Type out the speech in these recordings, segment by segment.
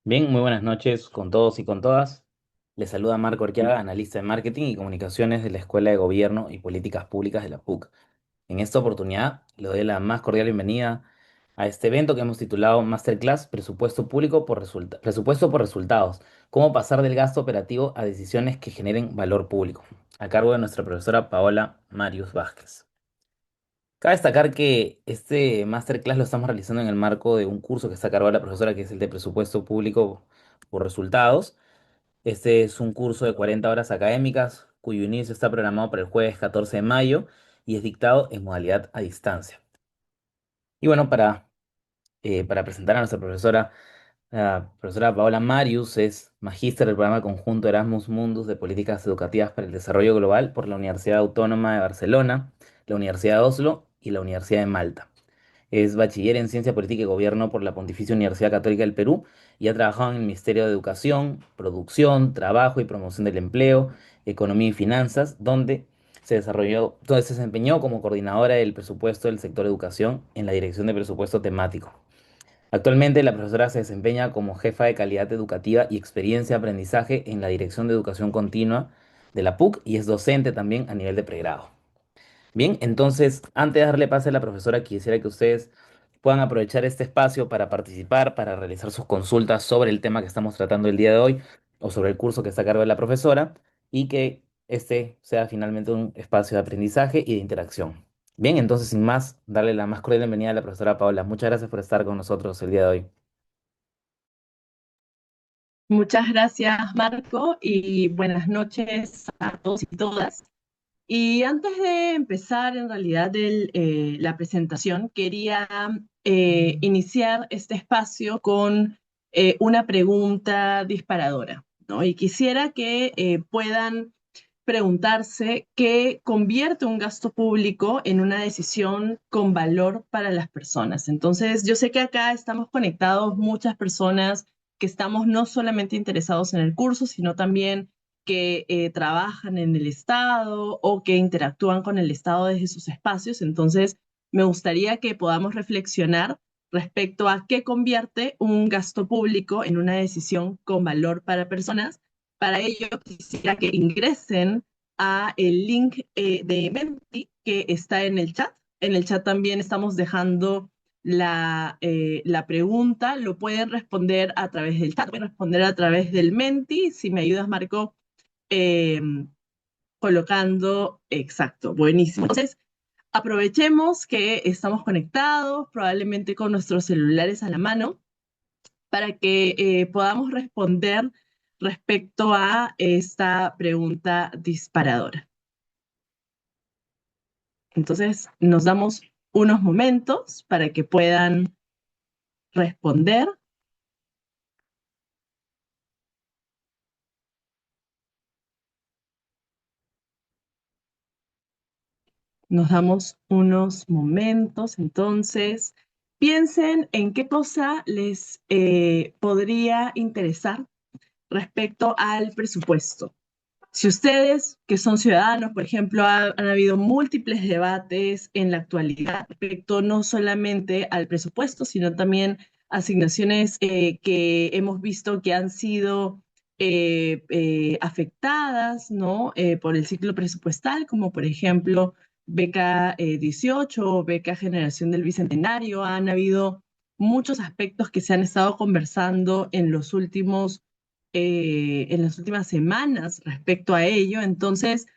Bien, muy buenas noches con todos y con todas. Les saluda Marco Arqueaga, analista de marketing y comunicaciones de la Escuela de Gobierno y Políticas Públicas de la PUC. En esta oportunidad le doy la más cordial bienvenida a este evento que hemos titulado Masterclass Presupuesto por Resultados. Cómo pasar del gasto operativo a decisiones que generen valor público, a cargo de nuestra profesora Paola Marius Vázquez. Cabe destacar que este masterclass lo estamos realizando en el marco de un curso que está a cargo de la profesora, que es el de Presupuesto Público por Resultados. Este es un curso de 40 horas académicas cuyo inicio está programado para el jueves 14 de mayo y es dictado en modalidad a distancia. Y bueno, para presentar a nuestra profesora, la profesora Paola Marius es magíster del programa conjunto Erasmus Mundus de Políticas Educativas para el Desarrollo Global por la Universidad Autónoma de Barcelona, la Universidad de Oslo y la Universidad de Malta. Es bachiller en Ciencia Política y Gobierno por la Pontificia Universidad Católica del Perú y ha trabajado en el Ministerio de Educación, Producción, Trabajo y Promoción del Empleo, Economía y Finanzas, donde se desempeñó como coordinadora del presupuesto del sector educación en la Dirección de Presupuesto Temático. Actualmente la profesora se desempeña como jefa de calidad educativa y experiencia de aprendizaje en la Dirección de Educación Continua de la PUC y es docente también a nivel de pregrado. Bien, entonces, antes de darle pase a la profesora, quisiera que ustedes puedan aprovechar este espacio para participar, para realizar sus consultas sobre el tema que estamos tratando el día de hoy o sobre el curso que está a cargo de la profesora y que este sea finalmente un espacio de aprendizaje y de interacción. Bien, entonces, sin más, darle la más cordial bienvenida a la profesora Paola. Muchas gracias por estar con nosotros el día de hoy. Muchas gracias, Marco, y buenas noches a todos y todas. Y antes de empezar, en realidad, la presentación, quería iniciar este espacio con una pregunta disparadora, ¿no? Y quisiera que puedan preguntarse qué convierte un gasto público en una decisión con valor para las personas. Entonces, yo sé que acá estamos conectados muchas personas que estamos no solamente interesados en el curso, sino también que trabajan en el Estado o que interactúan con el Estado desde sus espacios. Entonces, me gustaría que podamos reflexionar respecto a qué convierte un gasto público en una decisión con valor para personas. Para ello, quisiera que ingresen a el link de Menti que está en el chat. En el chat también estamos dejando la pregunta. Lo pueden responder a través del chat, pueden responder a través del Menti. Si me ayudas, Marco, eh, colocando, exacto, buenísimo. Entonces, aprovechemos que estamos conectados, probablemente con nuestros celulares a la mano, para que podamos responder respecto a esta pregunta disparadora. Entonces, nos damos unos momentos para que puedan responder. Nos damos unos momentos, entonces, piensen en qué cosa les podría interesar respecto al presupuesto. Si ustedes, que son ciudadanos, por ejemplo, han habido múltiples debates en la actualidad respecto no solamente al presupuesto, sino también asignaciones que hemos visto que han sido afectadas, ¿no? Por el ciclo presupuestal, como por ejemplo beca 18 o beca Generación del Bicentenario. Han habido muchos aspectos que se han estado conversando en las últimas semanas respecto a ello. Entonces,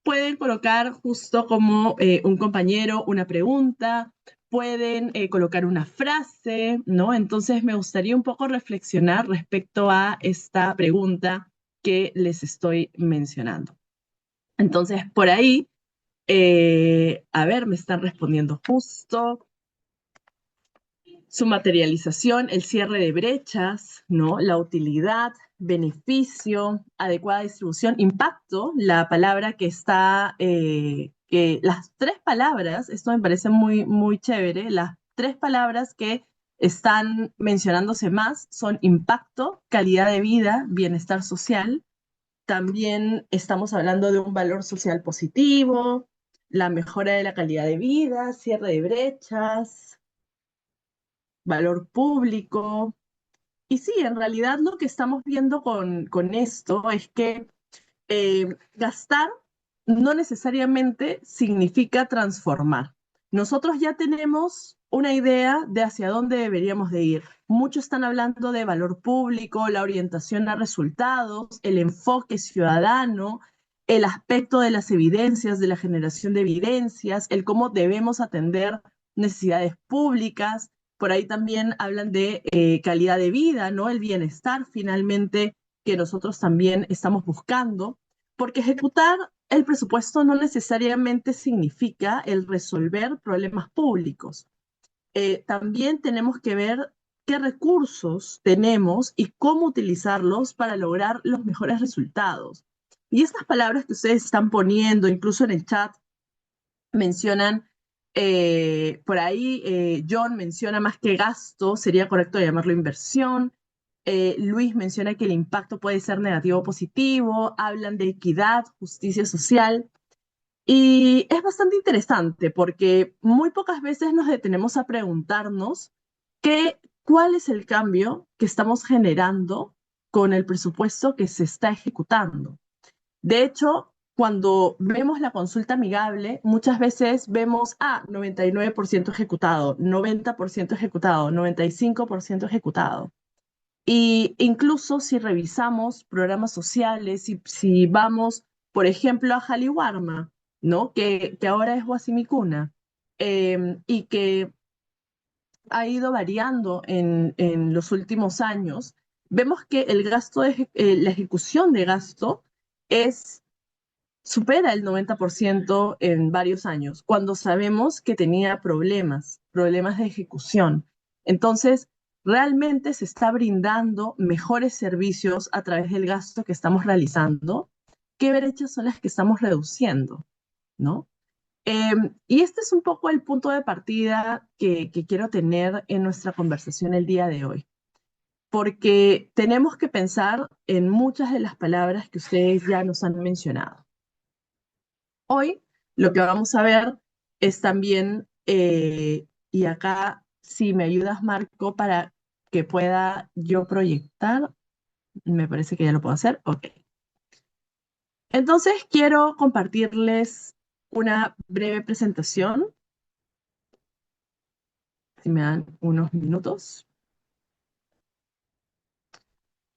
pueden colocar justo como un compañero una pregunta, pueden colocar una frase, ¿no? Entonces, me gustaría un poco reflexionar respecto a esta pregunta que les estoy mencionando. Entonces, por ahí, a ver, me están respondiendo justo su materialización, el cierre de brechas, ¿no? La utilidad, beneficio, adecuada distribución, impacto, la palabra que está, que las tres palabras, esto me parece muy, muy chévere, las tres palabras que están mencionándose más son impacto, calidad de vida, bienestar social. También estamos hablando de un valor social positivo, la mejora de la calidad de vida, cierre de brechas, valor público. Y sí, en realidad lo que estamos viendo con esto es que gastar no necesariamente significa transformar. Nosotros ya tenemos una idea de hacia dónde deberíamos de ir. Muchos están hablando de valor público, la orientación a resultados, el enfoque ciudadano, el aspecto de las evidencias, de la generación de evidencias, el cómo debemos atender necesidades públicas. Por ahí también hablan de calidad de vida, ¿no? El bienestar finalmente que nosotros también estamos buscando, porque ejecutar el presupuesto no necesariamente significa el resolver problemas públicos. También tenemos que ver qué recursos tenemos y cómo utilizarlos para lograr los mejores resultados. Y estas palabras que ustedes están poniendo, incluso en el chat, mencionan, por ahí John menciona más que gasto, sería correcto llamarlo inversión. Luis menciona que el impacto puede ser negativo o positivo, hablan de equidad, justicia social. Y es bastante interesante porque muy pocas veces nos detenemos a preguntarnos cuál es el cambio que estamos generando con el presupuesto que se está ejecutando. De hecho, cuando vemos la consulta amigable, muchas veces vemos, 99% ejecutado, 90% ejecutado, 95% ejecutado. Y incluso si revisamos programas sociales, si vamos, por ejemplo, a Jaliwarma, ¿no? Que ahora es Guasimicuna, y que ha ido variando en los últimos años, vemos que la ejecución de gasto es supera el 90% en varios años, cuando sabemos que tenía problemas de ejecución. Entonces, realmente se está brindando mejores servicios a través del gasto que estamos realizando. ¿Qué brechas son las que estamos reduciendo? ¿No? Y este es un poco el punto de partida que quiero tener en nuestra conversación el día de hoy, porque tenemos que pensar en muchas de las palabras que ustedes ya nos han mencionado. Hoy lo que vamos a ver es también, y acá si me ayudas, Marco, para que pueda yo proyectar, me parece que ya lo puedo hacer. Ok. Entonces quiero compartirles una breve presentación, si me dan unos minutos,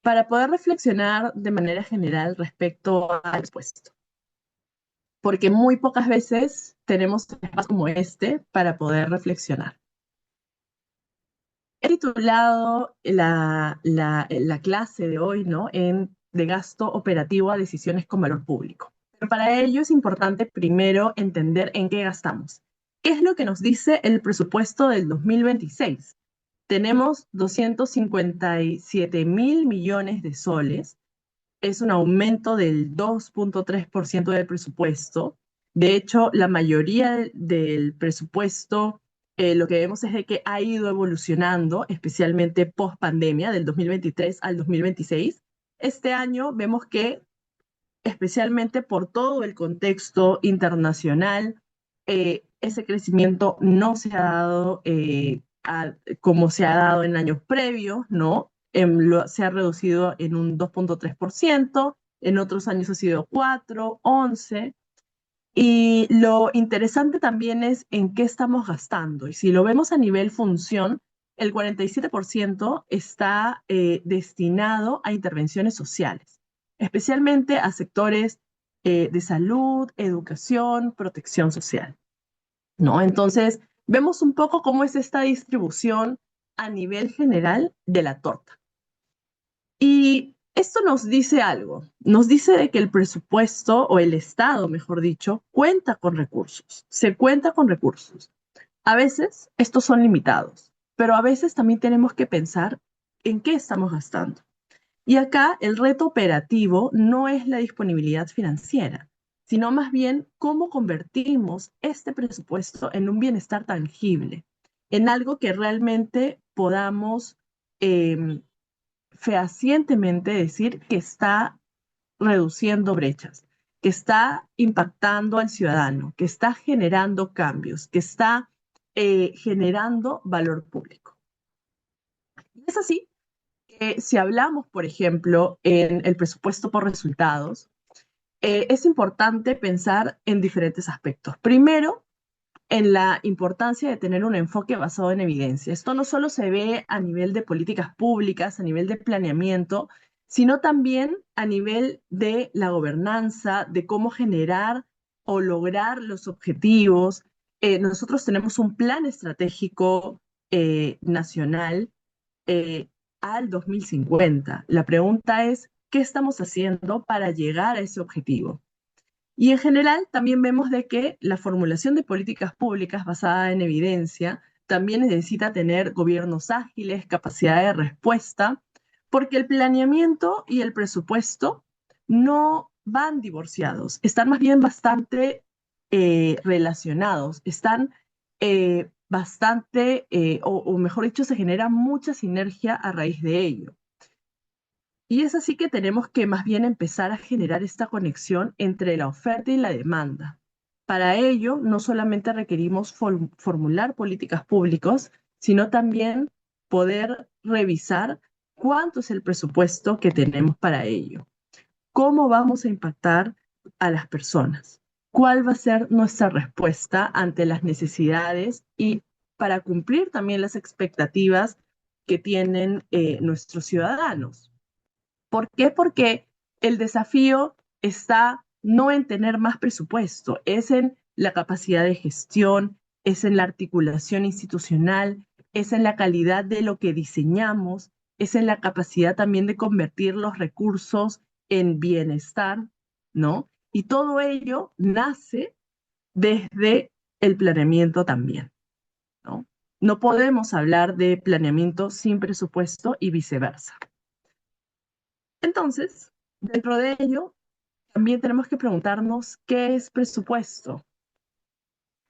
para poder reflexionar de manera general respecto al expuesto, porque muy pocas veces tenemos espacios como este para poder reflexionar. He titulado la clase de hoy, ¿no? De gasto operativo a decisiones con valor público. Pero para ello es importante primero entender en qué gastamos. ¿Qué es lo que nos dice el presupuesto del 2026? Tenemos 257.000 millones de soles, es un aumento del 2,3% del presupuesto. De hecho, la mayoría del presupuesto, lo que vemos es de que ha ido evolucionando, especialmente post pandemia, del 2023 al 2026. Este año vemos que, especialmente por todo el contexto internacional, ese crecimiento no se ha dado como se ha dado en años previos, ¿no? Se ha reducido en un 2,3%, en otros años ha sido 4, 11. Y lo interesante también es en qué estamos gastando. Y si lo vemos a nivel función, el 47% está destinado a intervenciones sociales, especialmente a sectores de salud, educación, protección social, ¿no? Entonces, vemos un poco cómo es esta distribución a nivel general de la torta. Y esto nos dice algo, nos dice de que el presupuesto o el Estado, mejor dicho, cuenta con recursos, se cuenta con recursos. A veces estos son limitados, pero a veces también tenemos que pensar en qué estamos gastando. Y acá el reto operativo no es la disponibilidad financiera, sino más bien cómo convertimos este presupuesto en un bienestar tangible, en algo que realmente podamos eh, fehacientemente decir que está reduciendo brechas, que está impactando al ciudadano, que está generando cambios, que está generando valor público. Y es así Si hablamos, por ejemplo, en el presupuesto por resultados, es importante pensar en diferentes aspectos. Primero, en la importancia de tener un enfoque basado en evidencia. Esto no solo se ve a nivel de políticas públicas, a nivel de planeamiento, sino también a nivel de la gobernanza, de cómo generar o lograr los objetivos. Nosotros tenemos un plan estratégico nacional eh, al 2050. La pregunta es, ¿qué estamos haciendo para llegar a ese objetivo? Y en general también vemos de que la formulación de políticas públicas basada en evidencia también necesita tener gobiernos ágiles, capacidad de respuesta, porque el planeamiento y el presupuesto no van divorciados, están más bien bastante relacionados, están o mejor dicho, se genera mucha sinergia a raíz de ello. Y es así que tenemos que más bien empezar a generar esta conexión entre la oferta y la demanda. Para ello, no solamente requerimos formular políticas públicas, sino también poder revisar cuánto es el presupuesto que tenemos para ello, cómo vamos a impactar a las personas, cuál va a ser nuestra respuesta ante las necesidades y para cumplir también las expectativas que tienen nuestros ciudadanos. ¿Por qué? Porque el desafío está no en tener más presupuesto, es en la capacidad de gestión, es en la articulación institucional, es en la calidad de lo que diseñamos, es en la capacidad también de convertir los recursos en bienestar, ¿no? Y todo ello nace desde el planeamiento también, ¿no? No podemos hablar de planeamiento sin presupuesto y viceversa. Entonces, dentro de ello, también tenemos que preguntarnos qué es presupuesto.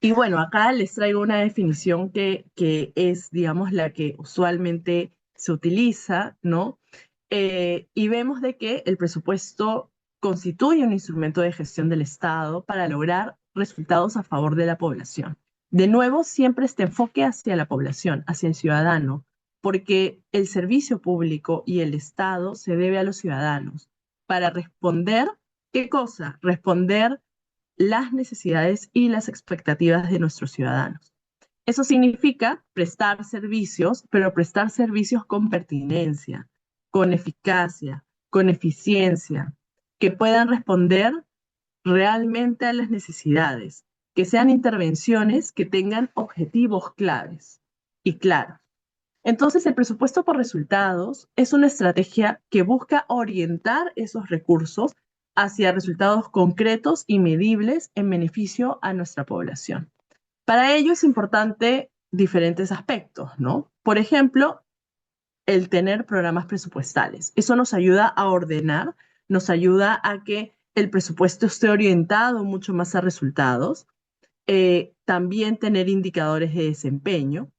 Y bueno, acá les traigo una definición que es, digamos, la que usualmente se utiliza, ¿no? Y vemos de que el presupuesto constituye un instrumento de gestión del Estado para lograr resultados a favor de la población. De nuevo, siempre este enfoque hacia la población, hacia el ciudadano, porque el servicio público y el Estado se debe a los ciudadanos para responder, ¿qué cosa? Responder las necesidades y las expectativas de nuestros ciudadanos. Eso significa prestar servicios, pero prestar servicios con pertinencia, con eficacia, con eficiencia, que puedan responder realmente a las necesidades, que sean intervenciones que tengan objetivos claves y claros. Entonces, el presupuesto por resultados es una estrategia que busca orientar esos recursos hacia resultados concretos y medibles en beneficio a nuestra población. Para ello es importante diferentes aspectos, ¿no? Por ejemplo, el tener programas presupuestales. Eso nos ayuda a ordenar, nos ayuda a que el presupuesto esté orientado mucho más a resultados. También tener indicadores de desempeño,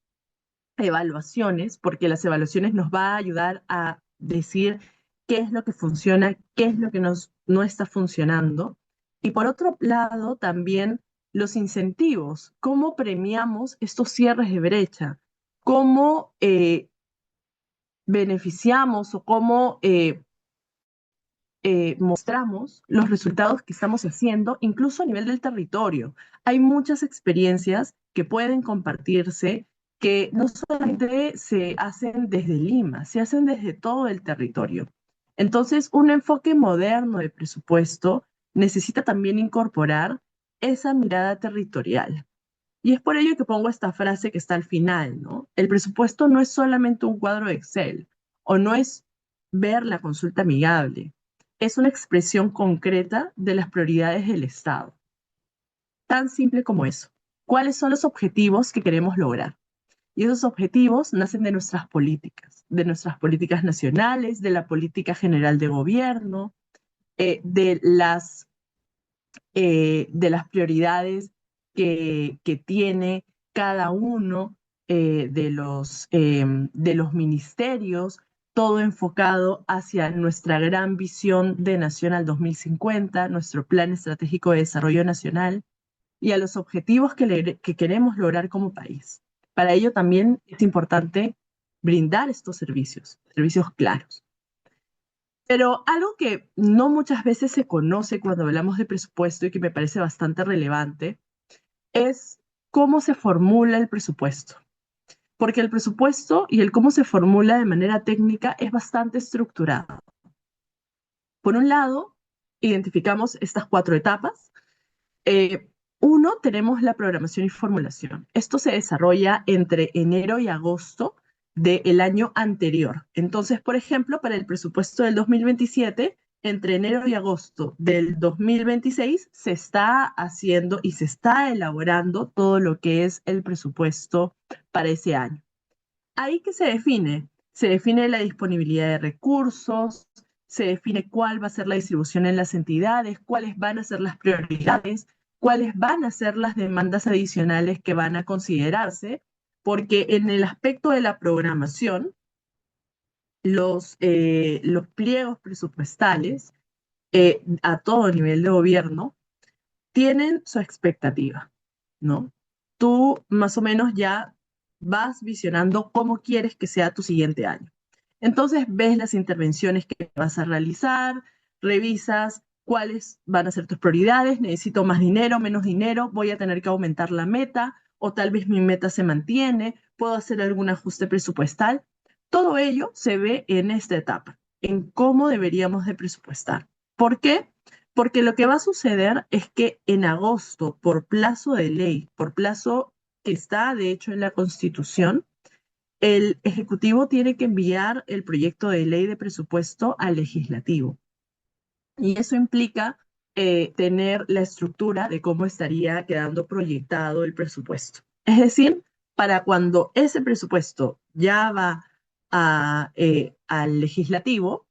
evaluaciones, porque las evaluaciones nos va a ayudar a decir qué es lo que funciona, qué es lo que no está funcionando. Y por otro lado, también los incentivos, cómo premiamos estos cierres de brecha, cómo beneficiamos o cómo mostramos los resultados que estamos haciendo, incluso a nivel del territorio. Hay muchas experiencias que pueden compartirse que no solamente se hacen desde Lima, se hacen desde todo el territorio. Entonces, un enfoque moderno de presupuesto necesita también incorporar esa mirada territorial. Y es por ello que pongo esta frase que está al final, ¿no? El presupuesto no es solamente un cuadro de Excel o no es ver la consulta amigable, es una expresión concreta de las prioridades del Estado. Tan simple como eso. ¿Cuáles son los objetivos que queremos lograr? Y esos objetivos nacen de nuestras políticas nacionales, de la política general de gobierno, de de las prioridades que tiene cada uno de los ministerios, todo enfocado hacia nuestra gran visión de Nación al 2050, nuestro Plan Estratégico de Desarrollo Nacional y a los objetivos que queremos lograr como país. Para ello también es importante brindar estos servicios, servicios claros. Pero algo que no muchas veces se conoce cuando hablamos de presupuesto y que me parece bastante relevante es cómo se formula el presupuesto. Porque el presupuesto y el cómo se formula de manera técnica es bastante estructurado. Por un lado, identificamos estas cuatro etapas. Eh, Uno, tenemos la programación y formulación. Esto se desarrolla entre enero y agosto del año anterior. Entonces, por ejemplo, para el presupuesto del 2027, entre enero y agosto del 2026 se está haciendo y se está elaborando todo lo que es el presupuesto para ese año. Ahí que se define la disponibilidad de recursos, se define cuál va a ser la distribución en las entidades, cuáles van a ser las prioridades, cuáles van a ser las demandas adicionales que van a considerarse, porque en el aspecto de la programación, los pliegos presupuestales a todo nivel de gobierno tienen su expectativa, ¿no? Tú más o menos ya vas visionando cómo quieres que sea tu siguiente año. Entonces ves las intervenciones que vas a realizar, revisas cuáles van a ser tus prioridades, necesito más dinero, menos dinero, voy a tener que aumentar la meta o tal vez mi meta se mantiene, puedo hacer algún ajuste presupuestal. Todo ello se ve en esta etapa, en cómo deberíamos de presupuestar. ¿Por qué? Porque lo que va a suceder es que en agosto, por plazo de ley, por plazo que está de hecho en la Constitución, el Ejecutivo tiene que enviar el proyecto de ley de presupuesto al Legislativo. Y eso implica tener la estructura de cómo estaría quedando proyectado el presupuesto. Es decir, para cuando ese presupuesto ya va al Legislativo,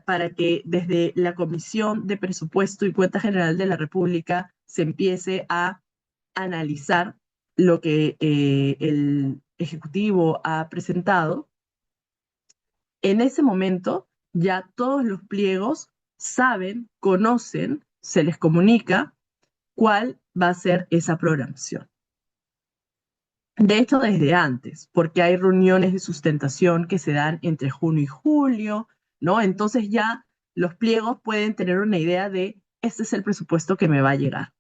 para que desde la Comisión de Presupuesto y Cuenta General de la República se empiece a analizar lo que el Ejecutivo ha presentado. En ese momento ya todos los pliegos saben, conocen, se les comunica cuál va a ser esa programación. De hecho, desde antes, porque hay reuniones de sustentación que se dan entre junio y julio, ¿no? Entonces ya los pliegos pueden tener una idea de, este es el presupuesto que me va a llegar.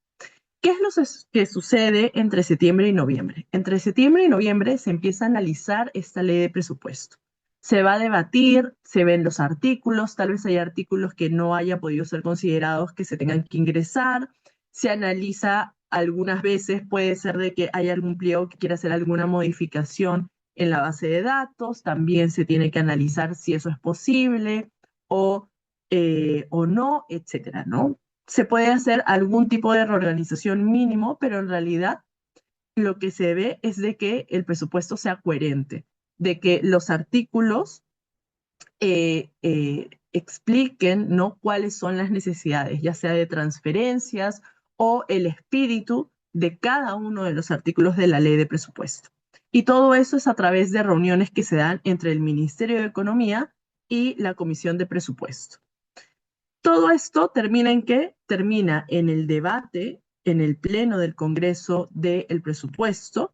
¿Qué es lo que sucede entre septiembre y noviembre? Entre septiembre y noviembre se empieza a analizar esta ley de presupuesto. Se va a debatir, se ven los artículos, tal vez hay artículos que no haya podido ser considerados que se tengan que ingresar, se analiza algunas veces, puede ser de que haya algún pliego que quiera hacer alguna modificación en la base de datos, también se tiene que analizar si eso es posible o, o no, etcétera, ¿no? Se puede hacer algún tipo de reorganización mínimo, pero en realidad lo que se ve es de que el presupuesto sea coherente, de que los artículos expliquen, ¿no?, cuáles son las necesidades, ya sea de transferencias o el espíritu de cada uno de los artículos de la ley de presupuesto. Y todo eso es a través de reuniones que se dan entre el Ministerio de Economía y la Comisión de Presupuesto. Todo esto termina en qué? Termina en el debate, en el pleno del Congreso del presupuesto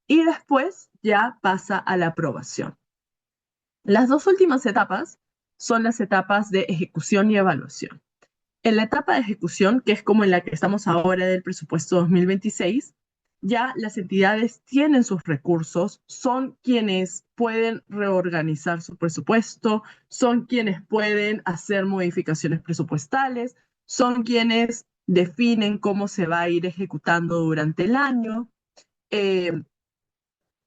y después ya pasa a la aprobación. Las dos últimas etapas son las etapas de ejecución y evaluación. En la etapa de ejecución, que es como en la que estamos ahora del presupuesto 2026, ya las entidades tienen sus recursos, son quienes pueden reorganizar su presupuesto, son quienes pueden hacer modificaciones presupuestales, son quienes definen cómo se va a ir ejecutando durante el año, eh,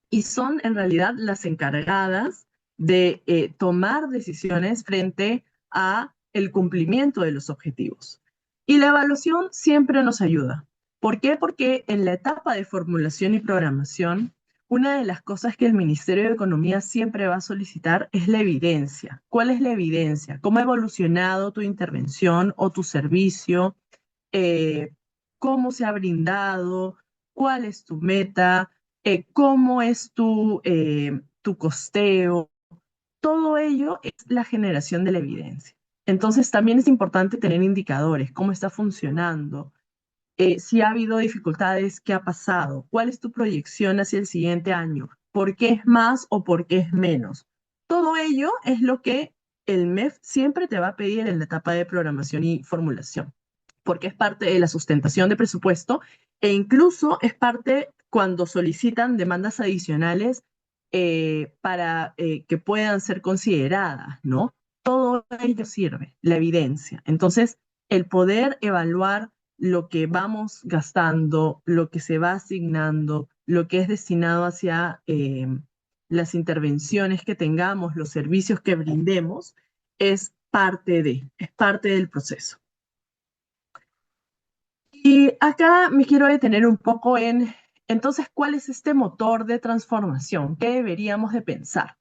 y son en realidad las encargadas de tomar decisiones frente a el cumplimiento de los objetivos. Y la evaluación siempre nos ayuda. ¿Por qué? Porque en la etapa de formulación y programación, una de las cosas que el Ministerio de Economía siempre va a solicitar es la evidencia. ¿Cuál es la evidencia? ¿Cómo ha evolucionado tu intervención o tu servicio? Eh, ¿Cómo se ha brindado? ¿Cuál es tu meta? ¿Cómo es tu costeo? Todo ello es la generación de la evidencia. Entonces, también es importante tener indicadores, cómo está funcionando, si ha habido dificultades, qué ha pasado, cuál es tu proyección hacia el siguiente año, por qué es más o por qué es menos. Todo ello es lo que el MEF siempre te va a pedir en la etapa de programación y formulación, porque es parte de la sustentación de presupuesto e incluso es parte cuando solicitan demandas adicionales para que puedan ser consideradas, ¿no? Todo ello sirve, la evidencia. Entonces, el poder evaluar lo que vamos gastando, lo que se va asignando, lo que es destinado hacia las intervenciones que tengamos, los servicios que brindemos, es parte del proceso. Y acá me quiero detener un poco en, entonces, ¿cuál es este motor de transformación? ¿Qué deberíamos de pensar?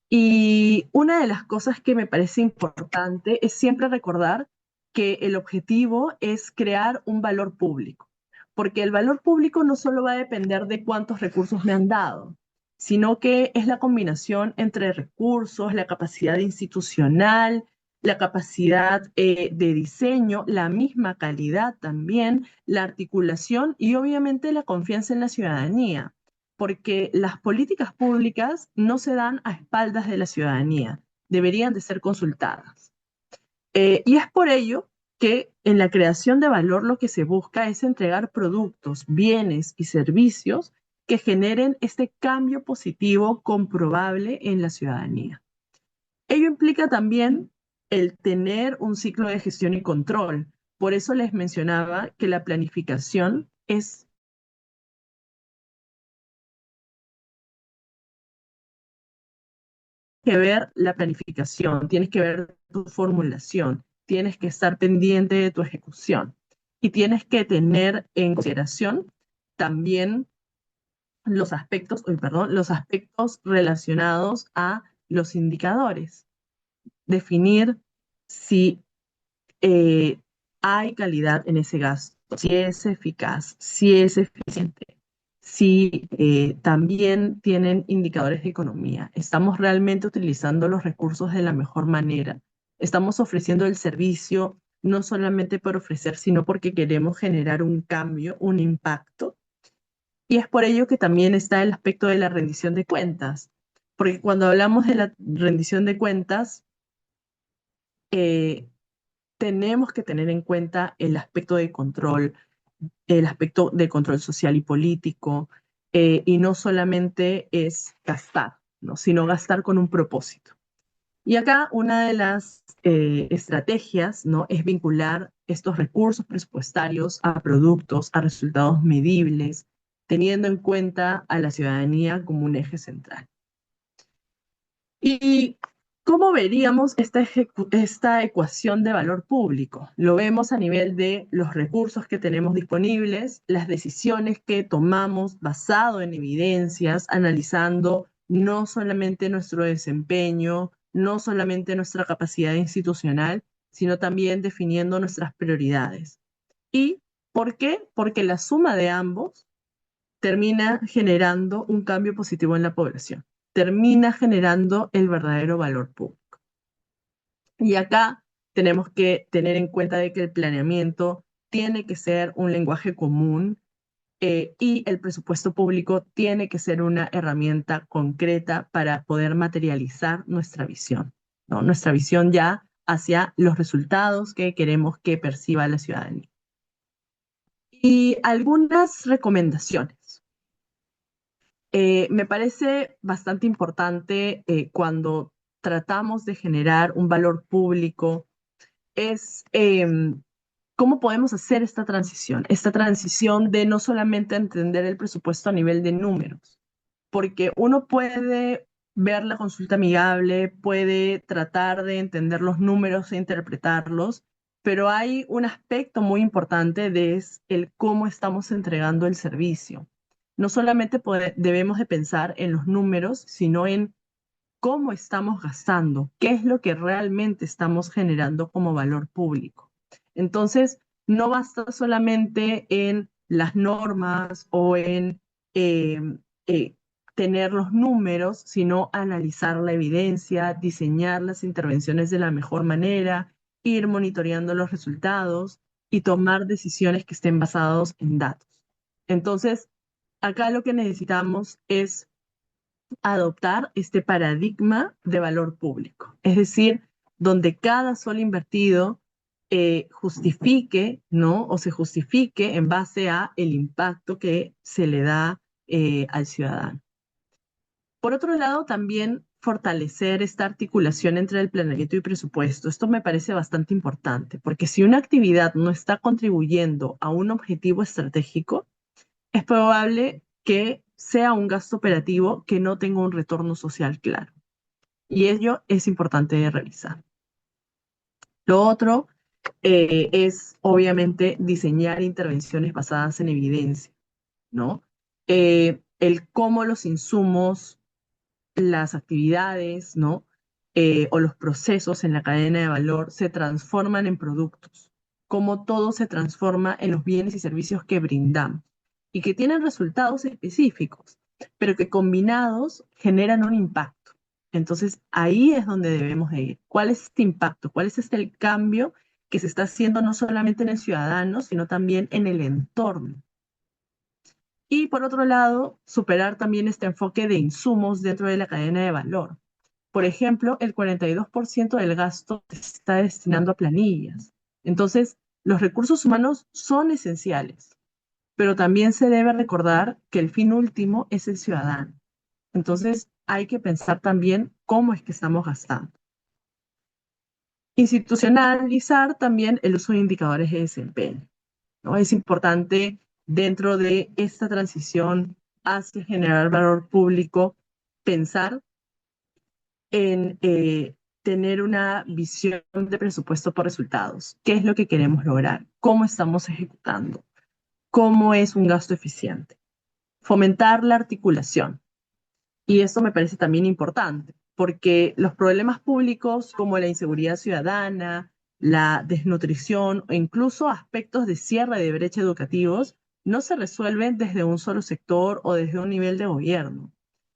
Y una de las cosas que me parece importante es siempre recordar que el objetivo es crear un valor público, porque el valor público no solo va a depender de cuántos recursos me han dado, sino que es la combinación entre recursos, la capacidad institucional, la capacidad de diseño, la misma calidad también, la articulación y obviamente la confianza en la ciudadanía, porque las políticas públicas no se dan a espaldas de la ciudadanía, deberían de ser consultadas. Y es por ello que en la creación de valor lo que se busca es entregar productos, bienes y servicios que generen este cambio positivo comprobable en la ciudadanía. Ello implica también el tener un ciclo de gestión y control. Por eso les mencionaba que la planificación es que ver la planificación, tienes que ver tu formulación, tienes que estar pendiente de tu ejecución y tienes que tener en consideración también los aspectos relacionados a los indicadores. Definir si eh, hay calidad en ese gasto, si es eficaz, si es eficiente, si también tienen indicadores de economía. Estamos realmente utilizando los recursos de la mejor manera. Estamos ofreciendo el servicio no solamente por ofrecer, sino porque queremos generar un cambio, un impacto. Y es por ello que también está el aspecto de la rendición de cuentas. Porque cuando hablamos de la rendición de cuentas, eh, tenemos que tener en cuenta el aspecto de control social y político, y no solamente es gastar, ¿no? Sino gastar con un propósito. Y acá una de las estrategias, ¿no? Es vincular estos recursos presupuestarios a productos, a resultados medibles, teniendo en cuenta a la ciudadanía como un eje central. ¿Y cómo veríamos esta ecuación de valor público? Lo vemos a nivel de los recursos que tenemos disponibles, las decisiones que tomamos basado en evidencias, analizando no solamente nuestro desempeño, no solamente nuestra capacidad institucional, sino también definiendo nuestras prioridades. ¿Y por qué? Porque la suma de ambos termina generando un cambio positivo en la población, termina generando el verdadero valor público. Y acá tenemos que tener en cuenta de que el planeamiento tiene que ser un lenguaje común, y el presupuesto público tiene que ser una herramienta concreta para poder materializar nuestra visión, ¿no? Nuestra visión ya hacia los resultados que queremos que perciba la ciudadanía. Y algunas recomendaciones. Me parece bastante importante cuando tratamos de generar un valor público es cómo podemos hacer esta transición de no solamente entender el presupuesto a nivel de números, porque uno puede ver la consulta amigable, puede tratar de entender los números e interpretarlos, pero hay un aspecto muy importante de es el cómo estamos entregando el servicio. No solamente debemos de pensar en los números, sino en cómo estamos gastando, qué es lo que realmente estamos generando como valor público. Entonces, no basta solamente en las normas o en eh, eh, tener los números, sino analizar la evidencia, diseñar las intervenciones de la mejor manera, ir monitoreando los resultados y tomar decisiones que estén basadas en datos. Entonces, acá lo que necesitamos es adoptar este paradigma de valor público, es decir, donde cada sol invertido justifique, ¿no? O se justifique en base a el impacto que se le da al ciudadano. Por otro lado, también fortalecer esta articulación entre el planeamiento y presupuesto. Esto me parece bastante importante, porque si una actividad no está contribuyendo a un objetivo estratégico, es probable que sea un gasto operativo que no tenga un retorno social claro. Y ello es importante de revisar. Lo otro es, obviamente, diseñar intervenciones basadas en evidencia, ¿no? El cómo los insumos, las actividades, ¿no? O los procesos en la cadena de valor se transforman en productos, cómo todo se transforma en los bienes y servicios que brindamos y que tienen resultados específicos, pero que combinados generan un impacto. Entonces, ahí es donde debemos de ir. ¿Cuál es este impacto? ¿Cuál es el cambio que se está haciendo no solamente en el ciudadano, sino también en el entorno? Y por otro lado, superar también este enfoque de insumos dentro de la cadena de valor. Por ejemplo, el 42% del gasto se está destinando a planillas. Entonces, los recursos humanos son esenciales, pero también se debe recordar que el fin último es el ciudadano. Entonces, hay que pensar también cómo es que estamos gastando. Institucionalizar también el uso de indicadores de desempeño, ¿no? Es importante dentro de esta transición hacia generar valor público pensar en tener una visión de presupuesto por resultados. ¿Qué es lo que queremos lograr? ¿Cómo estamos ejecutando? ¿Cómo es un gasto eficiente? Fomentar la articulación. Y esto me parece también importante, porque los problemas públicos como la inseguridad ciudadana, la desnutrición o incluso aspectos de cierre de brecha educativos no se resuelven desde un solo sector o desde un nivel de gobierno.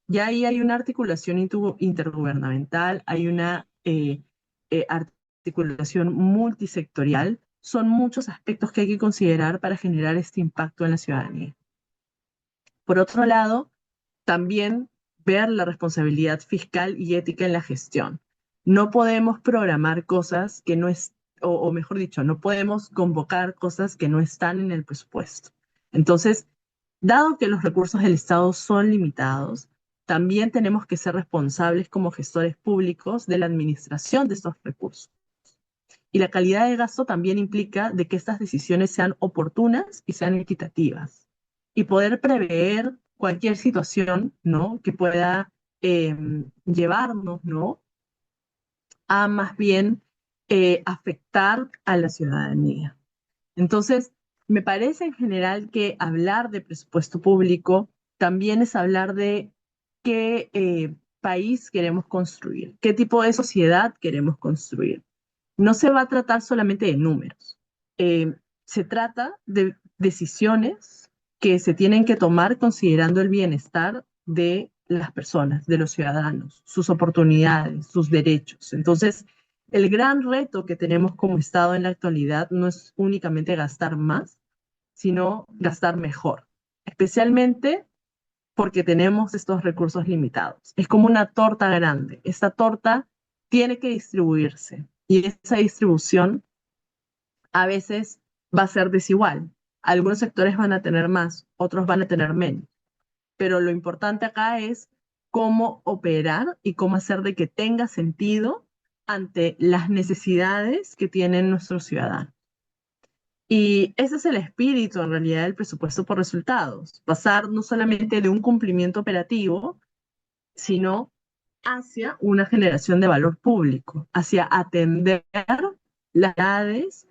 Ya ahí hay una articulación intergubernamental, hay una articulación multisectorial. Son muchos aspectos que hay que considerar para generar este impacto en la ciudadanía. Por otro lado, también ver la responsabilidad fiscal y ética en la gestión. No podemos programar cosas que no es, o mejor dicho, no podemos convocar cosas que no están en el presupuesto. Entonces, dado que los recursos del Estado son limitados, también tenemos que ser responsables como gestores públicos de la administración de estos recursos. Y la calidad de gasto también implica de que estas decisiones sean oportunas y sean equitativas. Y poder prever cualquier situación, ¿no? Que pueda eh, llevarnos, ¿no? A más bien afectar a la ciudadanía. Entonces, me parece en general que hablar de presupuesto público también es hablar de qué país queremos construir, qué tipo de sociedad queremos construir. No se va a tratar solamente de números. Se trata de decisiones que se tienen que tomar considerando el bienestar de las personas, de los ciudadanos, sus oportunidades, sus derechos. Entonces, el gran reto que tenemos como Estado en la actualidad no es únicamente gastar más, sino gastar mejor, especialmente porque tenemos estos recursos limitados. Es como una torta grande. Esta torta tiene que distribuirse y esa distribución a veces va a ser desigual. Algunos sectores van a tener más, otros van a tener menos. Pero lo importante acá es cómo operar y cómo hacer de que tenga sentido ante las necesidades que tienen nuestros ciudadanos. Y ese es el espíritu en realidad del presupuesto por resultados, pasar no solamente de un cumplimiento operativo, sino hacia una generación de valor público, hacia atender las necesidades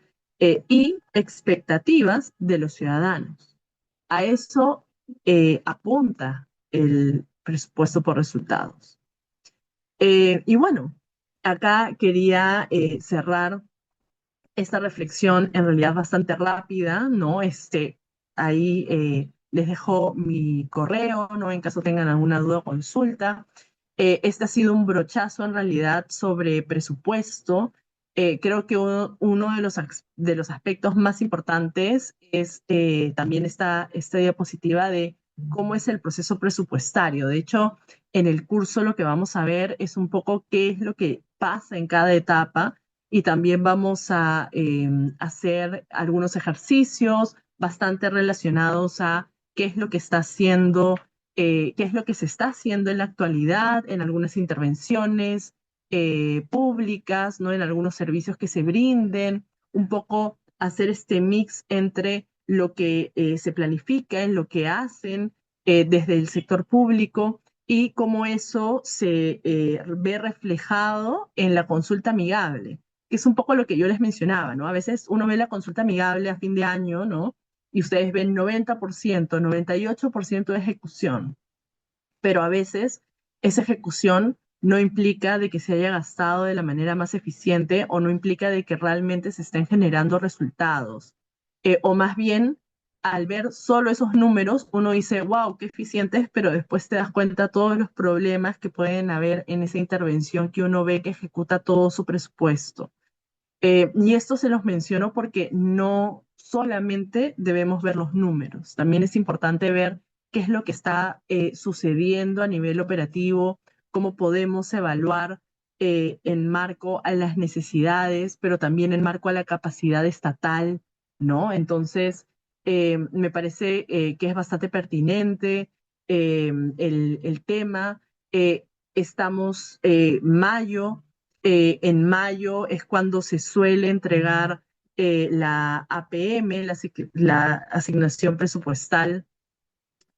y expectativas de los ciudadanos. A eso apunta el presupuesto por resultados. Y bueno, acá quería cerrar esta reflexión en realidad bastante rápida, ¿no? Ahí les dejo mi correo, ¿no? En caso tengan alguna duda o consulta. Este ha sido un brochazo en realidad sobre presupuesto. Creo que uno de los aspectos más importantes es también esta diapositiva de cómo es el proceso presupuestario. De hecho, en el curso lo que vamos a ver es un poco qué es lo que pasa en cada etapa y también vamos a hacer algunos ejercicios bastante relacionados a qué es lo que está haciendo, qué es lo que se está haciendo en la actualidad, en algunas intervenciones públicas, ¿no? En algunos servicios que se brinden, un poco hacer este mix entre lo que se planifica, en lo que hacen desde el sector público y cómo eso se ve reflejado en la consulta amigable, que es un poco lo que yo les mencionaba, ¿no? A veces uno ve la consulta amigable a fin de año, ¿no? Y ustedes ven 90%, 98% de ejecución, pero a veces esa ejecución no implica de que se haya gastado de la manera más eficiente o no implica de que realmente se estén generando resultados. O más bien, al ver solo esos números, uno dice, wow, qué eficientes, pero después te das cuenta todos los problemas que pueden haber en esa intervención que uno ve que ejecuta todo su presupuesto. Y esto se los menciono porque no solamente debemos ver los números, también es importante ver qué es lo que está sucediendo a nivel operativo, cómo podemos evaluar en marco a las necesidades, pero también en marco a la capacidad estatal, ¿no? Entonces, me parece que es bastante pertinente el tema. Estamos mayo. En mayo es cuando se suele entregar la APM, la asignación presupuestal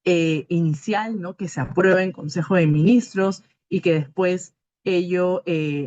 inicial, ¿no? Que se aprueba en Consejo de Ministros y que después ello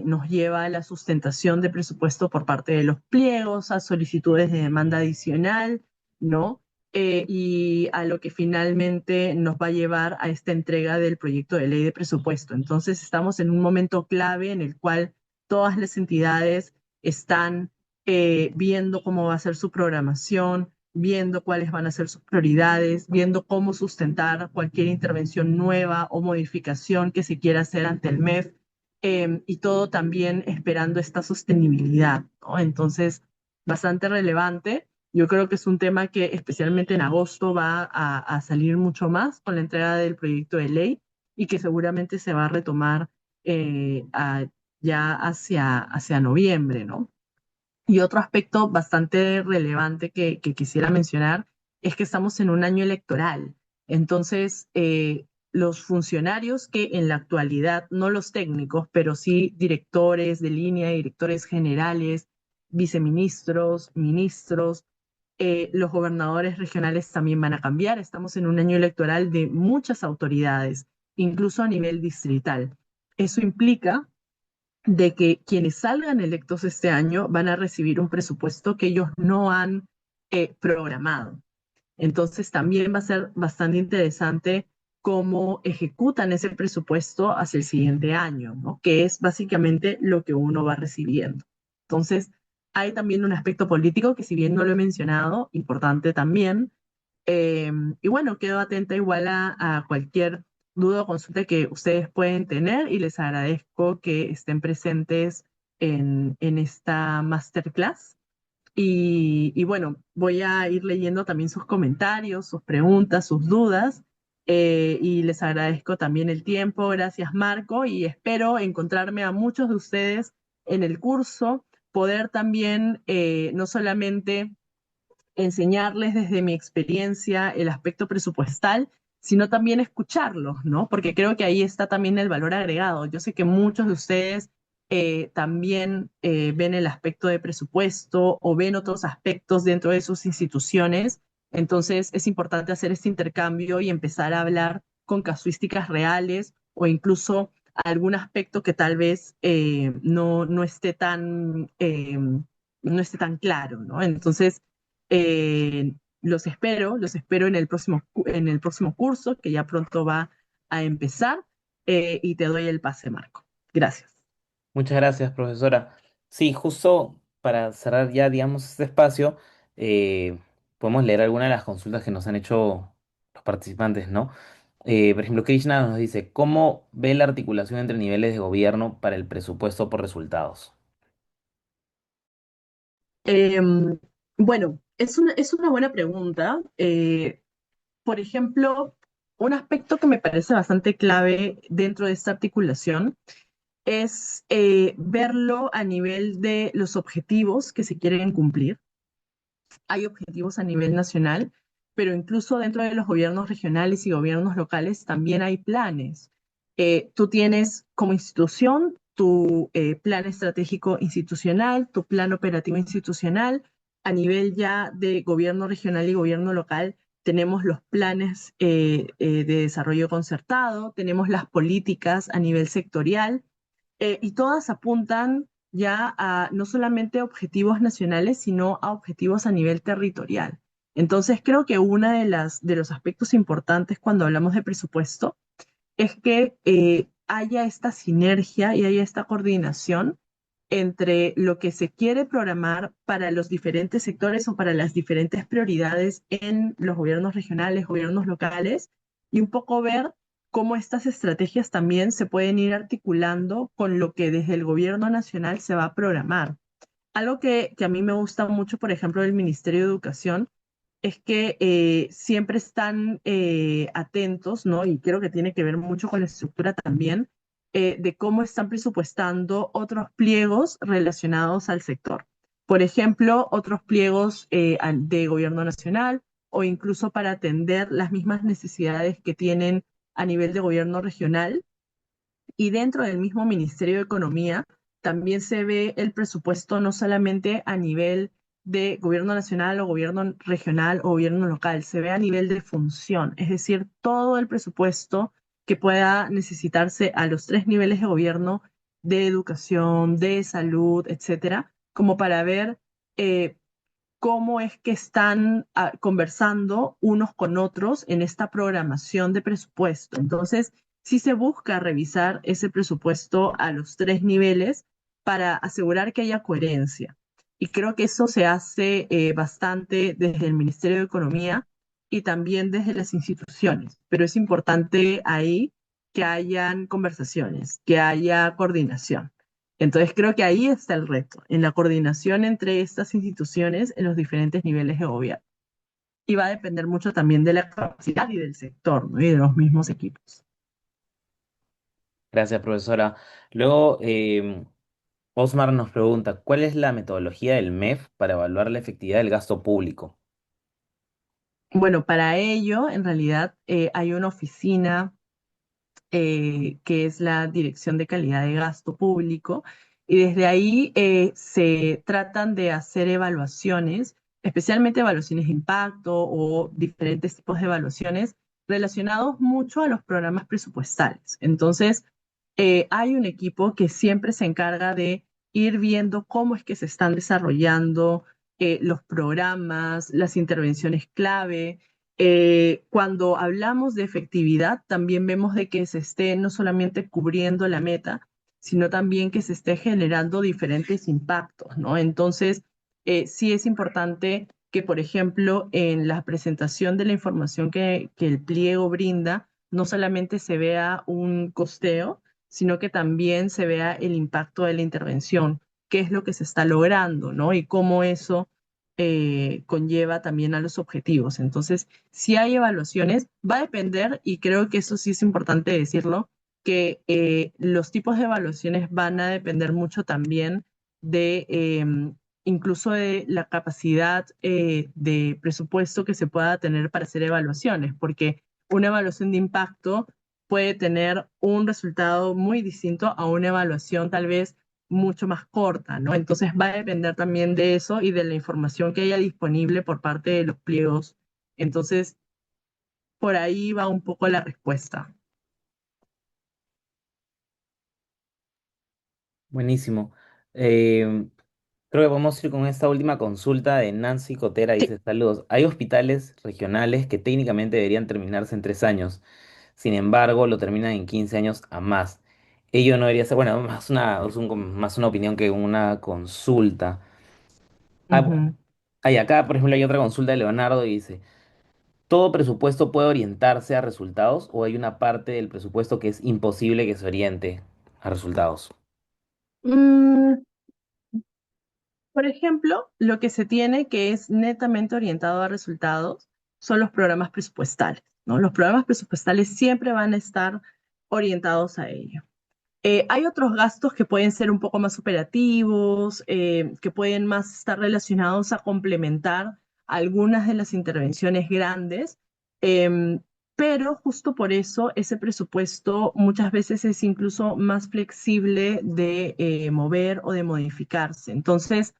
nos lleva a la sustentación de presupuesto por parte de los pliegos, a solicitudes de demanda adicional, ¿no? Y a lo que finalmente nos va a llevar a esta entrega del proyecto de ley de presupuesto. Entonces estamos en un momento clave en el cual todas las entidades están viendo cómo va a ser su programación, viendo cuáles van a ser sus prioridades, viendo cómo sustentar cualquier intervención nueva o modificación que se quiera hacer ante el MEF, y todo también esperando esta sostenibilidad, ¿no? Entonces, bastante relevante. Yo creo que es un tema que especialmente en agosto va a salir mucho más con la entrega del proyecto de ley y que seguramente se va a retomar ya hacia noviembre, ¿no? Y otro aspecto bastante relevante que quisiera mencionar es que estamos en un año electoral. Entonces, los funcionarios que en la actualidad, no los técnicos, pero sí directores de línea, directores generales, viceministros, ministros, los gobernadores regionales también van a cambiar. Estamos en un año electoral de muchas autoridades, incluso a nivel distrital. Eso implica de que quienes salgan electos este año van a recibir un presupuesto que ellos no han programado. Entonces también va a ser bastante interesante cómo ejecutan ese presupuesto hacia el siguiente año, ¿no? Que es básicamente lo que uno va recibiendo. Entonces, hay también un aspecto político que si bien no lo he mencionado, importante también, y bueno, quedo atenta igual a cualquier duda o consulta que ustedes pueden tener y les agradezco que estén presentes en esta masterclass. Y bueno, voy a ir leyendo también sus comentarios, sus preguntas, sus dudas. Y les agradezco también el tiempo. Gracias, Marco. Y espero encontrarme a muchos de ustedes en el curso, poder también no solamente enseñarles desde mi experiencia el aspecto presupuestal, sino también escucharlos, ¿no? Porque creo que ahí está también el valor agregado. Yo sé que muchos de ustedes también ven el aspecto de presupuesto o ven otros aspectos dentro de sus instituciones. Entonces es importante hacer este intercambio y empezar a hablar con casuísticas reales o incluso algún aspecto que tal vez no esté no esté tan claro, ¿no? Entonces, los espero en el próximo curso que ya pronto va a empezar, y te doy el pase, Marco. Gracias. Muchas gracias, profesora. Sí, justo para cerrar ya, digamos, este espacio, eh, podemos leer algunas de las consultas que nos han hecho los participantes, ¿no? Por ejemplo, Krishna nos dice, ¿cómo ve la articulación entre niveles de gobierno para el presupuesto por resultados? Eh, bueno, es una buena pregunta. Por ejemplo, un aspecto que me parece bastante clave dentro de esta articulación es verlo a nivel de los objetivos que se quieren cumplir. Hay objetivos a nivel nacional, pero incluso dentro de los gobiernos regionales y gobiernos locales también hay planes. Tú tienes como institución tu plan estratégico institucional, tu plan operativo institucional. A nivel ya de gobierno regional y gobierno local, tenemos los planes de desarrollo concertado, tenemos las políticas a nivel sectorial y todas apuntan ya a no solamente objetivos nacionales, sino a objetivos a nivel territorial. Entonces, creo que uno de los aspectos importantes cuando hablamos de presupuesto es que haya esta sinergia y haya esta coordinación entre lo que se quiere programar para los diferentes sectores o para las diferentes prioridades en los gobiernos regionales, gobiernos locales, y un poco ver cómo estas estrategias también se pueden ir articulando con lo que desde el gobierno nacional se va a programar. Algo que a mí me gusta mucho, por ejemplo, del Ministerio de Educación, es que siempre están atentos, ¿no? Y creo que tiene que ver mucho con la estructura también, de cómo están presupuestando otros pliegos relacionados al sector. Por ejemplo, otros pliegos de gobierno nacional o incluso para atender las mismas necesidades que tienen a nivel de gobierno regional y dentro del mismo Ministerio de Economía también se ve el presupuesto no solamente a nivel de gobierno nacional o gobierno regional o gobierno local, se ve a nivel de función, es decir, todo el presupuesto que pueda necesitarse a los tres niveles de gobierno, de educación, de salud, etcétera, como para ver eh, cómo es que están conversando unos con otros en esta programación de presupuesto. Entonces, sí se busca revisar ese presupuesto a los tres niveles para asegurar que haya coherencia. Y creo que eso se hace bastante desde el Ministerio de Economía y también desde las instituciones. Pero es importante ahí que hayan conversaciones, que haya coordinación. Entonces creo que ahí está el reto, en la coordinación entre estas instituciones en los diferentes niveles de gobierno. Y va a depender mucho también de la capacidad y del sector, ¿no? Y de los mismos equipos. Gracias, profesora. Luego, Osmar nos pregunta, ¿cuál es la metodología del MEF para evaluar la efectividad del gasto público? Bueno, para ello, en realidad, hay una oficina que es la Dirección de Calidad de Gasto Público, y desde ahí se tratan de hacer evaluaciones, especialmente evaluaciones de impacto o diferentes tipos de evaluaciones relacionados mucho a los programas presupuestales. Entonces, hay un equipo que siempre se encarga de ir viendo cómo es que se están desarrollando los programas, las intervenciones clave. Cuando hablamos de efectividad, también vemos de que se esté no solamente cubriendo la meta, sino también que se esté generando diferentes impactos, ¿no? Entonces, sí es importante que, por ejemplo, en la presentación de la información que el pliego brinda, no solamente se vea un costeo, sino que también se vea el impacto de la intervención, qué es lo que se está logrando, ¿no? Y cómo eso conlleva también a los objetivos. Entonces, si hay evaluaciones, va a depender, y creo que eso sí es importante decirlo, que los tipos de evaluaciones van a depender mucho también de incluso de la capacidad de presupuesto que se pueda tener para hacer evaluaciones, porque una evaluación de impacto puede tener un resultado muy distinto a una evaluación tal vez mucho más corta, ¿no? Entonces va a depender también de eso y de la información que haya disponible por parte de los pliegos. Entonces, por ahí va un poco la respuesta. Buenísimo. Eh, Creo que podemos ir con esta última consulta de Nancy Cotera. Sí. Dice, saludos. Hay hospitales regionales que técnicamente deberían terminarse en 3 años. Sin embargo, lo terminan en 15 años a más. Ello no debería ser, bueno, más una opinión que una consulta. Ah, Ujú. acá, por ejemplo, hay otra consulta de Leonardo y dice, ¿todo presupuesto puede orientarse a resultados o hay una parte del presupuesto que es imposible que se oriente a resultados? Mm, por ejemplo, lo que se tiene que es netamente orientado a resultados son los programas presupuestales. ¿no? Los programas presupuestales siempre van a estar orientados a ello. Hay otros gastos que pueden ser un poco más operativos, que pueden más estar relacionados a complementar algunas de las intervenciones grandes, em, pero justo por eso ese presupuesto muchas veces es incluso más flexible de mover o de modificarse. Entonces,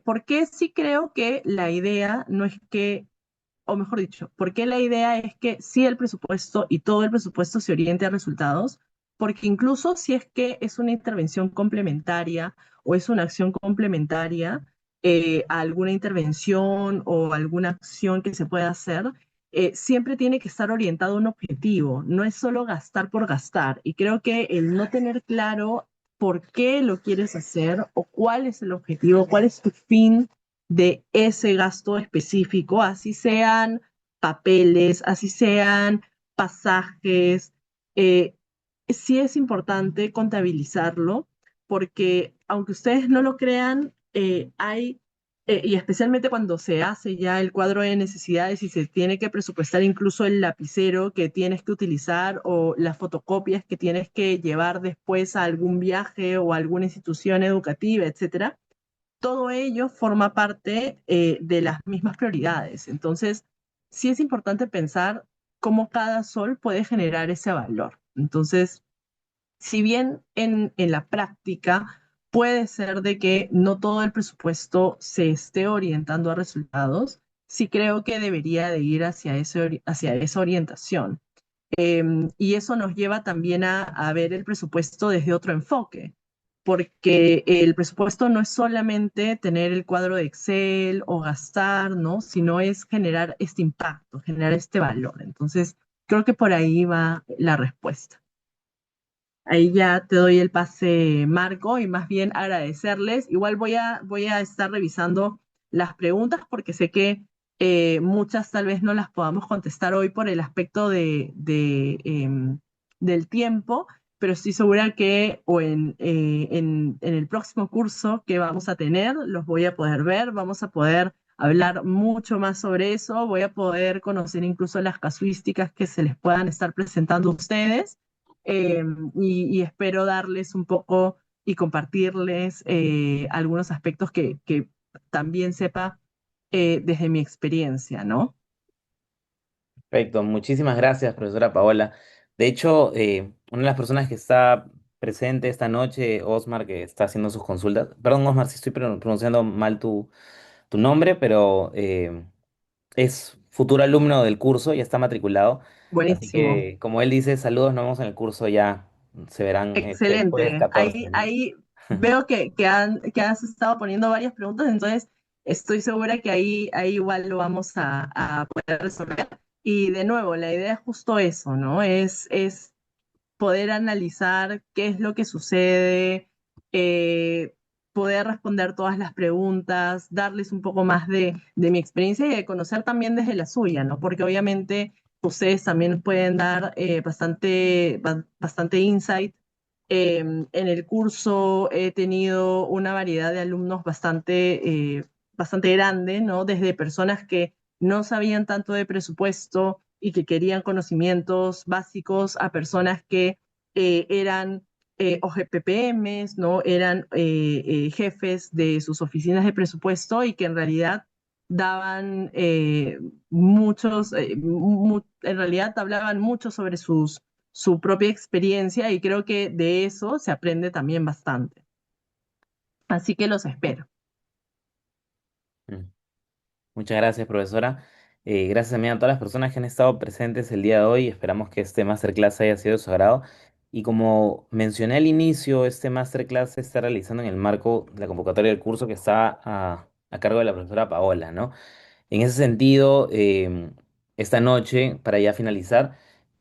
¿por qué sí creo que la idea no es que, o mejor dicho, ¿por qué la idea es que sí el presupuesto y todo el presupuesto se oriente a resultados? Porque incluso si es que es una intervención complementaria o es una acción complementaria a alguna intervención o alguna acción que se pueda hacer, siempre tiene que estar orientado a un objetivo, no es solo gastar por gastar. Y creo que el no tener claro por qué lo quieres hacer o cuál es el objetivo, cuál es tu fin de ese gasto específico, así sean papeles, así sean pasajes. eh, sí es importante contabilizarlo porque aunque ustedes no lo crean, y especialmente cuando se hace ya el cuadro de necesidades y se tiene que presupuestar incluso el lapicero que tienes que utilizar o las fotocopias que tienes que llevar después a algún viaje o a alguna institución educativa, etcétera, todo ello forma parte de las mismas prioridades. Entonces, sí es importante pensar cómo cada sol puede generar ese valor. Entonces, si bien en la práctica puede ser de que no todo el presupuesto se esté orientando a resultados, sí creo que debería de ir hacia esa orientación. Y eso nos lleva también a ver el presupuesto desde otro enfoque, porque el presupuesto no es solamente tener el cuadro de Excel o gastar, ¿no? Sino es generar este impacto, generar este valor. Entonces, creo que por ahí va la respuesta. Ahí ya te doy el pase, Marco, y más bien agradecerles. Igual voy a estar revisando las preguntas porque sé que muchas tal vez no las podamos contestar hoy por el aspecto del tiempo, pero estoy segura que o en el próximo curso que vamos a tener los voy a poder ver, vamos a poder hablar mucho más sobre eso, voy a poder conocer incluso las casuísticas que se les puedan estar presentando a ustedes, eh, y espero darles un poco y compartirles algunos aspectos que también sepa desde mi experiencia, ¿no? Perfecto, muchísimas gracias, profesora Paola. De hecho, una de las personas que está presente esta noche, Osmar, que está haciendo sus consultas, perdón, Osmar, si estoy pronunciando mal tu nombre, pero es futuro alumno del curso, ya está matriculado. Así Buenísimo. que, como él dice, saludos, nos vemos en el curso, ya se verán este jueves Excelente. 14, ¿no? Ahí veo que has estado poniendo varias preguntas, entonces estoy segura que ahí igual lo vamos a poder resolver. Y de nuevo, la idea es justo eso, ¿no? Es poder analizar qué es lo que sucede, eh, poder responder todas las preguntas, darles un poco más de mi experiencia y de conocer también desde la suya, ¿no? Porque obviamente ustedes también pueden dar bastante insight. En el curso he tenido una variedad de alumnos bastante grande, ¿no? Desde personas que no sabían tanto de presupuesto y que querían conocimientos básicos a personas que eran OGPPMs, ¿no? Eran jefes de sus oficinas de presupuesto y que en realidad daban en realidad hablaban mucho sobre su propia experiencia y creo que de eso se aprende también bastante. Así que los espero. Mm. Muchas gracias, profesora. Gracias también a todas las personas que han estado presentes el día de hoy. Esperamos que este masterclass haya sido de su agrado. Y como mencioné al inicio, este masterclass se está realizando en el marco de la convocatoria del curso que está a cargo de la profesora Paola, ¿no? En ese sentido, esta noche, para ya finalizar,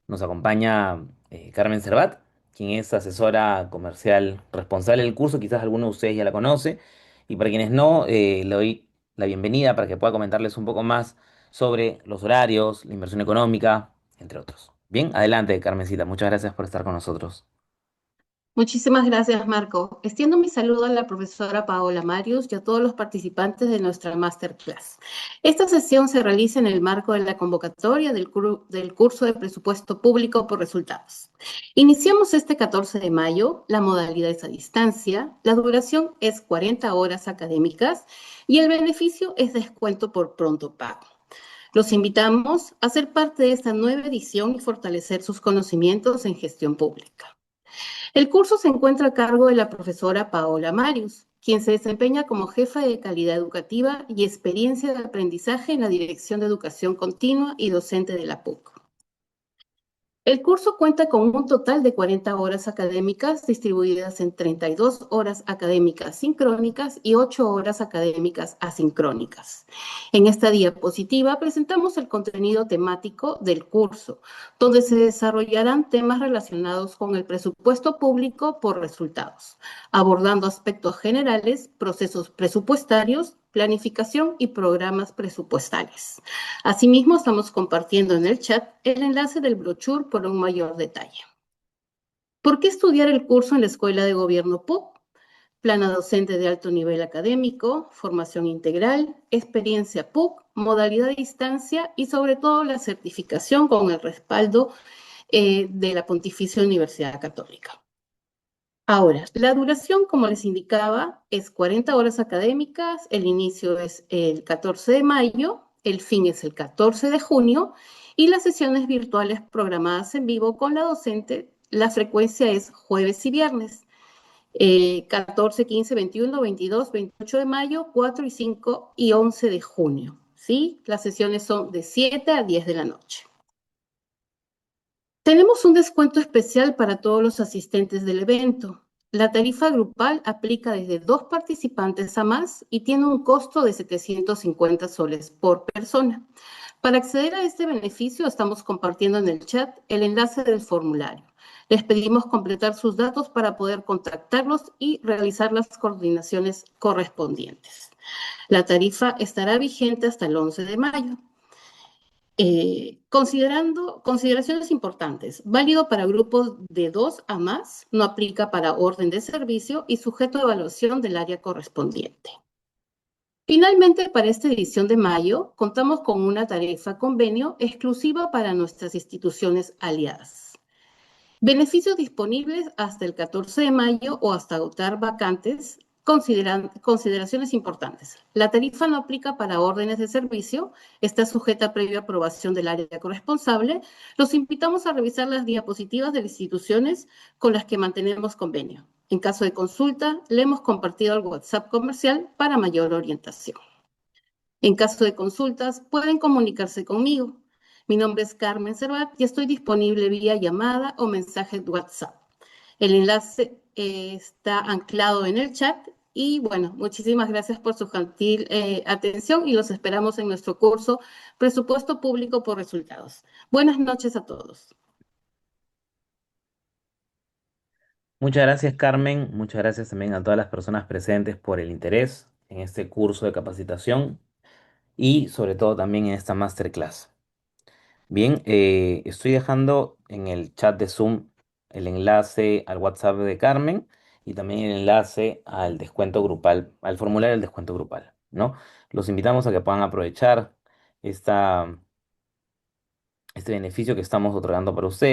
nos acompaña Carmen Servat, quien es asesora comercial responsable del curso. Quizás alguno de ustedes ya la conoce. Y para quienes no, le doy la bienvenida para que pueda comentarles un poco más sobre los horarios, la inversión económica, entre otros. Bien, adelante, Carmencita. Muchas gracias por estar con nosotros. Muchísimas gracias, Marco. Extiendo mi saludo a la profesora Paola Marius y a todos los participantes de nuestra masterclass. Esta sesión se realiza en el marco de la convocatoria del curso de presupuesto público por resultados. Iniciamos este 14 de mayo, la modalidad es a distancia, la duración es 40 horas académicas y el beneficio es descuento por pronto pago. Los invitamos a ser parte de esta nueva edición y fortalecer sus conocimientos en gestión pública. El curso se encuentra a cargo de la profesora Paola Marius, quien se desempeña como jefa de calidad educativa y experiencia de aprendizaje en la Dirección de Educación Continua y docente de la PUC. El curso cuenta con un total de 40 horas académicas distribuidas en 32 horas académicas sincrónicas y 8 horas académicas asincrónicas. En esta diapositiva presentamos el contenido temático del curso, donde se desarrollarán temas relacionados con el presupuesto público por resultados, abordando aspectos generales, procesos presupuestarios, planificación y programas presupuestales. Asimismo, estamos compartiendo en el chat el enlace del brochure por un mayor detalle. ¿Por qué estudiar el curso en la Escuela de Gobierno PUC? Plana docente de alto nivel académico, formación integral, experiencia PUC, modalidad de distancia y sobre todo la certificación con el respaldo de la Pontificia Universidad Católica. Ahora, la duración, como les indicaba, es 40 horas académicas, el inicio es el 14 de mayo, el fin es el 14 de junio y las sesiones virtuales programadas en vivo con la docente, la frecuencia es jueves y viernes, 14, 15, 21, 22, 28 de mayo, 4 y 5 y 11 de junio. ¿Sí? Las sesiones son de 7 a 10 de la noche. Tenemos un descuento especial para todos los asistentes del evento. La tarifa grupal aplica desde dos participantes a más y tiene un costo de 750 soles por persona. Para acceder a este beneficio, estamos compartiendo en el chat el enlace del formulario. Les pedimos completar sus datos para poder contactarlos y realizar las coordinaciones correspondientes. La tarifa estará vigente hasta el 11 de mayo. Consideraciones importantes, válido para grupos de 2 a más, no aplica para orden de servicio y sujeto a evaluación del área correspondiente. Finalmente, para esta edición de mayo, contamos con una tarifa convenio exclusiva para nuestras instituciones aliadas. Beneficios disponibles hasta el 14 de mayo o hasta agotar vacantes. Consideraciones importantes. La tarifa no aplica para órdenes de servicio, está sujeta a previa aprobación del área corresponsable. Los invitamos a revisar las diapositivas de las instituciones con las que mantenemos convenio. En caso de consulta, le hemos compartido el WhatsApp comercial para mayor orientación. En caso de consultas, pueden comunicarse conmigo. Mi nombre es Carmen Servat y estoy disponible vía llamada o mensaje de WhatsApp. El enlace está anclado en el chat y bueno, muchísimas gracias por su gentil atención y los esperamos en nuestro curso Presupuesto Público por Resultados. Buenas noches a todos. Muchas gracias, Carmen. Muchas gracias también a todas las personas presentes por el interés en este curso de capacitación y sobre todo también en esta masterclass. Bien, estoy dejando en el chat de Zoom el enlace al WhatsApp de Carmen y también el enlace al descuento grupal, al formulario del descuento grupal, ¿no? Los invitamos a que puedan aprovechar esta, este beneficio que estamos otorgando para ustedes.